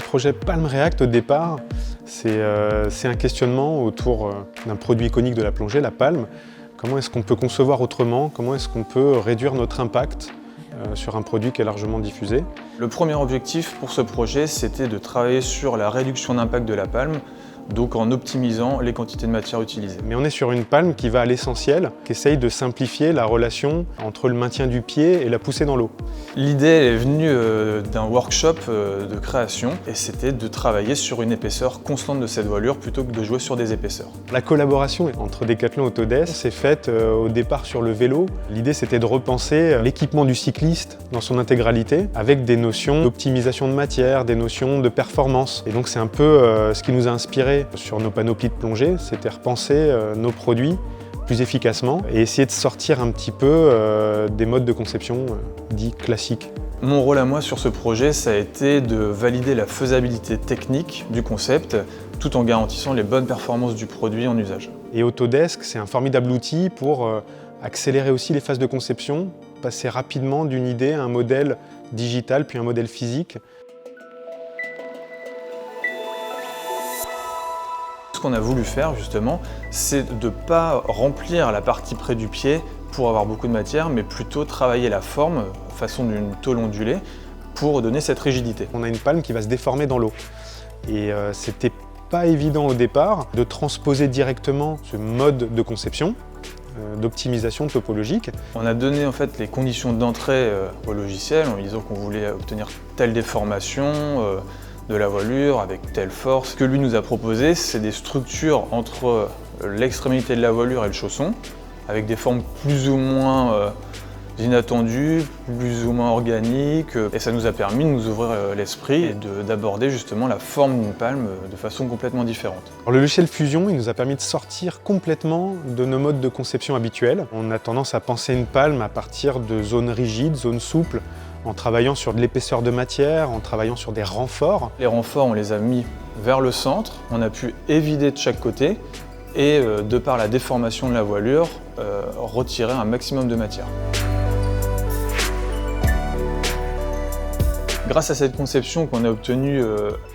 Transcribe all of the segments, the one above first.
projet Palm React, au départ, c'est un questionnement autour d'un produit iconique de la plongée, la palme. Comment est-ce qu'on peut concevoir autrement? Comment est-ce qu'on peut réduire notre impact sur un produit qui est largement diffusé? Le premier objectif pour ce projet, c'était de travailler sur la réduction d'impact de la palme, donc en optimisant les quantités de matière utilisées. Mais on est sur une palme qui va à l'essentiel, qui essaye de simplifier la relation entre le maintien du pied et la poussée dans l'eau. L'idée est venue d'un workshop de création et c'était de travailler sur une épaisseur constante de cette voilure plutôt que de jouer sur des épaisseurs. La collaboration entre Decathlon et Autodesk s'est faite au départ sur le vélo. L'idée c'était de repenser l'équipement du cycliste dans son intégralité avec des notions d'optimisation de matière, des notions de performance. Et donc c'est un peu ce qui nous a inspiré sur nos panoplies de plongée, c'était repenser nos produits plus efficacement et essayer de sortir un petit peu des modes de conception dits classiques. Mon rôle à moi sur ce projet, ça a été de valider la faisabilité technique du concept tout en garantissant les bonnes performances du produit en usage. Et Autodesk, c'est un formidable outil pour accélérer aussi les phases de conception, passer rapidement d'une idée à un modèle digital puis un modèle physique. Ce qu'on a voulu faire justement, c'est de ne pas remplir la partie près du pied pour avoir beaucoup de matière, mais plutôt travailler la forme, façon d'une tôle ondulée, pour donner cette rigidité. On a une palme qui va se déformer dans l'eau. Et c'était pas évident au départ de transposer directement ce mode de conception, d'optimisation topologique. On a donné en fait les conditions d'entrée au logiciel en lui disant qu'on voulait obtenir telle déformation, de la voilure avec telle force. Ce que lui nous a proposé, c'est des structures entre l'extrémité de la voilure et le chausson, avec des formes plus ou moins inattendues, plus ou moins organiques. Et ça nous a permis de nous ouvrir l'esprit et d'aborder justement la forme d'une palme de façon complètement différente. Alors, le logiciel Fusion, il nous a permis de sortir complètement de nos modes de conception habituels. On a tendance à penser une palme à partir de zones rigides, zones souples, en travaillant sur de l'épaisseur de matière, en travaillant sur des renforts. Les renforts, on les a mis vers le centre, on a pu évider de chaque côté et de par la déformation de la voilure, retirer un maximum de matière. Grâce à cette conception qu'on a obtenue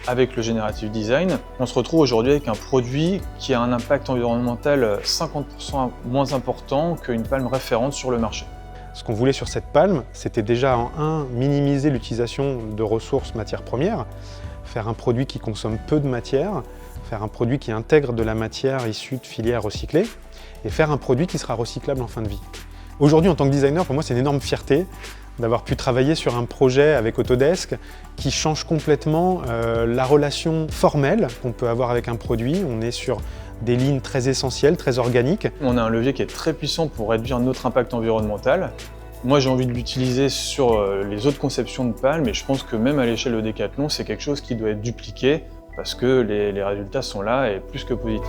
avec le Generative Design, on se retrouve aujourd'hui avec un produit qui a un impact environnemental 50% moins important qu'une palme référente sur le marché. Ce qu'on voulait sur cette palme, c'était déjà minimiser l'utilisation de ressources matières premières, faire un produit qui consomme peu de matière, faire un produit qui intègre de la matière issue de filières recyclées et faire un produit qui sera recyclable en fin de vie. Aujourd'hui, en tant que designer, pour moi, c'est une énorme fierté d'avoir pu travailler sur un projet avec Autodesk qui change complètement la relation formelle qu'on peut avoir avec un produit. On est sur des lignes très essentielles, très organiques. On a un levier qui est très puissant pour réduire notre impact environnemental. Moi, j'ai envie de l'utiliser sur les autres conceptions de palmes et je pense que même à l'échelle de Decathlon, c'est quelque chose qui doit être dupliqué parce que les résultats sont là et plus que positifs.